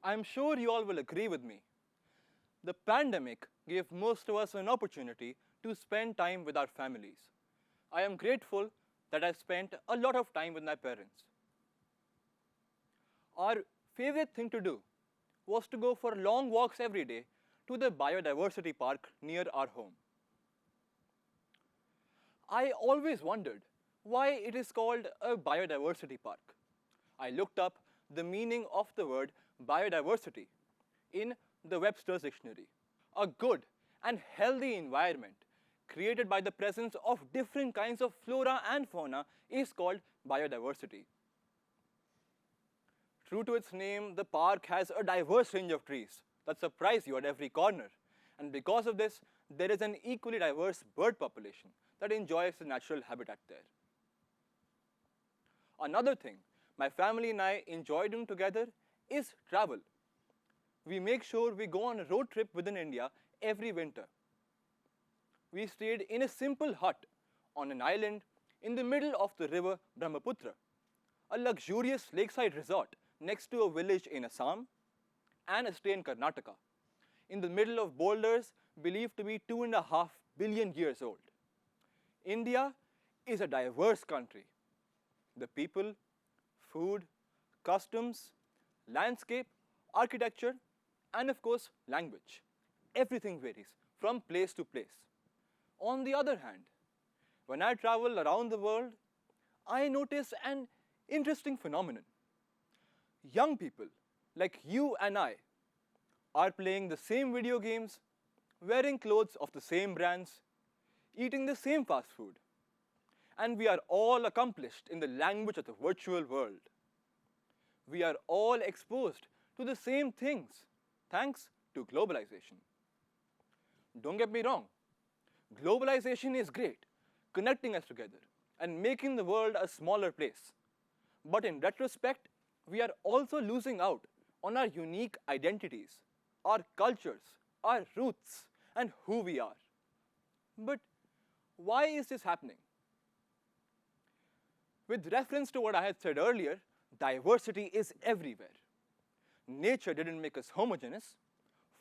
I'm sure you all will agree with me. The pandemic gave most of us an opportunity to spend time with our families. I am grateful that I spent a lot of time with my parents. Our favorite thing to do was to go for long walks every day to the biodiversity park near our home. I always wondered why it is called a biodiversity park. I looked up the meaning of the word biodiversity in the Webster's dictionary. A good and healthy environment created by the presence of different kinds of flora and fauna is called biodiversity. True to its name, the park has a diverse range of trees that surprise you at every corner. And because of this, there is an equally diverse bird population that enjoys the natural habitat there. Another thing my family and I enjoy doing together is travel. We make sure we go on a road trip within India every winter. We stayed in a simple hut on an island in the middle of the river Brahmaputra, a luxurious lakeside resort next to a village in Assam and a stay in Karnataka, in the middle of boulders believed to be 2.5 billion years old. India is a diverse country. The people, food, customs, landscape, architecture, and of course, language. Everything varies from place to place. On the other hand, when I travel around the world, I notice an interesting phenomenon. Young people, like you and I, are playing the same video games, wearing clothes of the same brands, eating the same fast food. And we are all accomplished in the language of the virtual world. We are all exposed to the same things, thanks to globalization. Don't get me wrong, globalization is great, connecting us together and making the world a smaller place. But in retrospect, we are also losing out on our unique identities, our cultures, our roots, and who we are. But why is this happening? With reference to what I had said earlier, diversity is everywhere. Nature didn't make us homogeneous.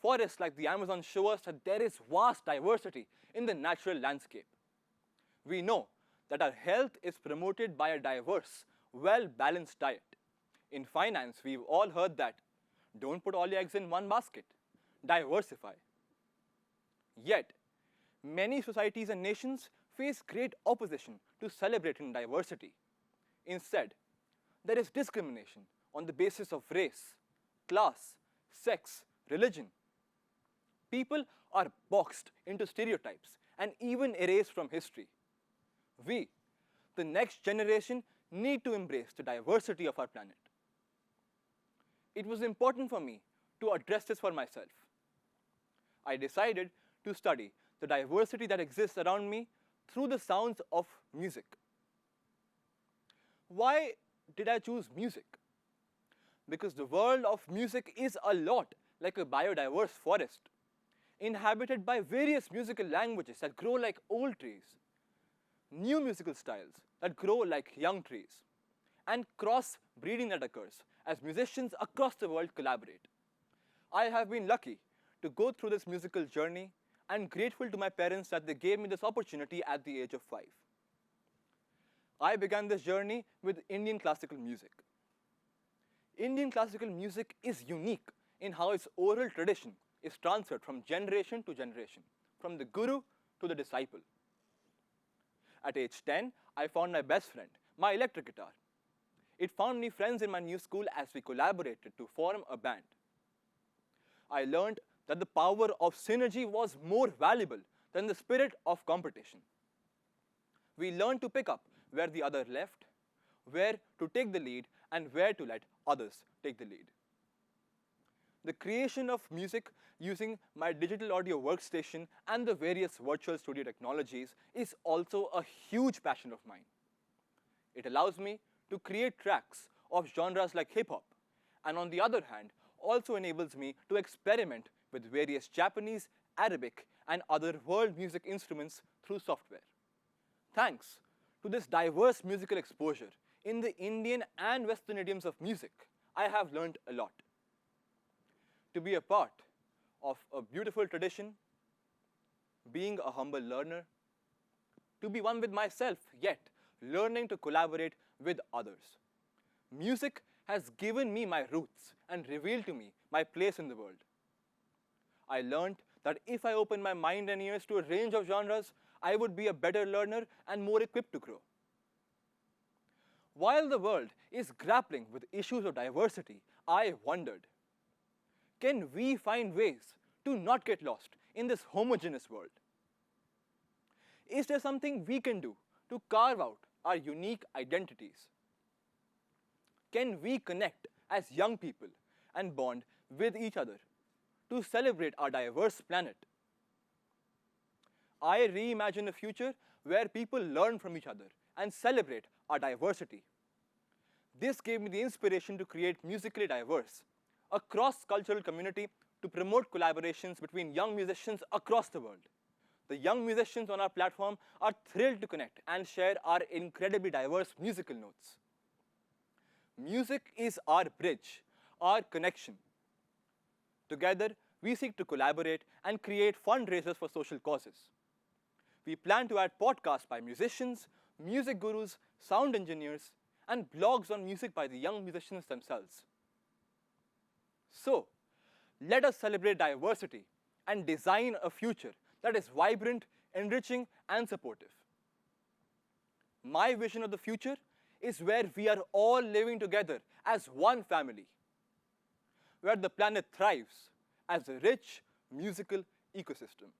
Forests like the Amazon show us that there is vast diversity in the natural landscape. We know that our health is promoted by a diverse, well-balanced diet. In finance, we've all heard that. Don't put all your eggs in one basket. Diversify. Yet, many societies and nations face great opposition to celebrating diversity. Instead, there is discrimination on the basis of race, class, sex, religion. People are boxed into stereotypes and even erased from history. We, the next generation, need to embrace the diversity of our planet. It was important for me to address this for myself. I decided to study the diversity that exists around me through the sounds of music. Why did I choose music? Because the world of music is a lot like a biodiverse forest, inhabited by various musical languages that grow like old trees, new musical styles that grow like young trees, and cross-breeding that occurs as musicians across the world collaborate. I have been lucky to go through this musical journey and grateful to my parents that they gave me this opportunity at the age of 5. I began this journey with Indian classical music. Indian classical music is unique in how its oral tradition is transferred from generation to generation, from the guru to the disciple. At age 10, I found my best friend, my electric guitar. It found me friends in my new school as we collaborated to form a band. I learned that the power of synergy was more valuable than the spirit of competition. We learned to pick up where the other left, where to take the lead, and where to let others take the lead. The creation of music using my digital audio workstation and the various virtual studio technologies is also a huge passion of mine. It allows me to create tracks of genres like hip-hop, and on the other hand, also enables me to experiment with various Japanese, Arabic, and other world music instruments through software. Thanks to this diverse musical exposure in the Indian and Western idioms of music, I have learned a lot. to be a part of a beautiful tradition, being a humble learner, to be one with myself, yet learning to collaborate with others. Music has given me my roots and revealed to me my place in the world. I learned that if I open my mind and ears to a range of genres, I would be a better learner and more equipped to grow. While the world is grappling with issues of diversity, I wondered, can we find ways to not get lost in this homogeneous world? Is there something we can do to carve out our unique identities? Can we connect as young people and bond with each other to celebrate our diverse planet? I reimagine a future where people learn from each other and celebrate our diversity. This gave me the inspiration to create Musically Diverse, a cross-cultural community to promote collaborations between young musicians across the world. The young musicians on our platform are thrilled to connect and share our incredibly diverse musical notes. Music is our bridge, our connection. Together, we seek to collaborate and create fundraisers for social causes. We plan to add podcasts by musicians, music gurus, sound engineers, and blogs on music by the young musicians themselves. So, let us celebrate diversity and design a future that is vibrant, enriching, and supportive. My vision of the future is where we are all living together as one family, where the planet thrives as a rich musical ecosystem.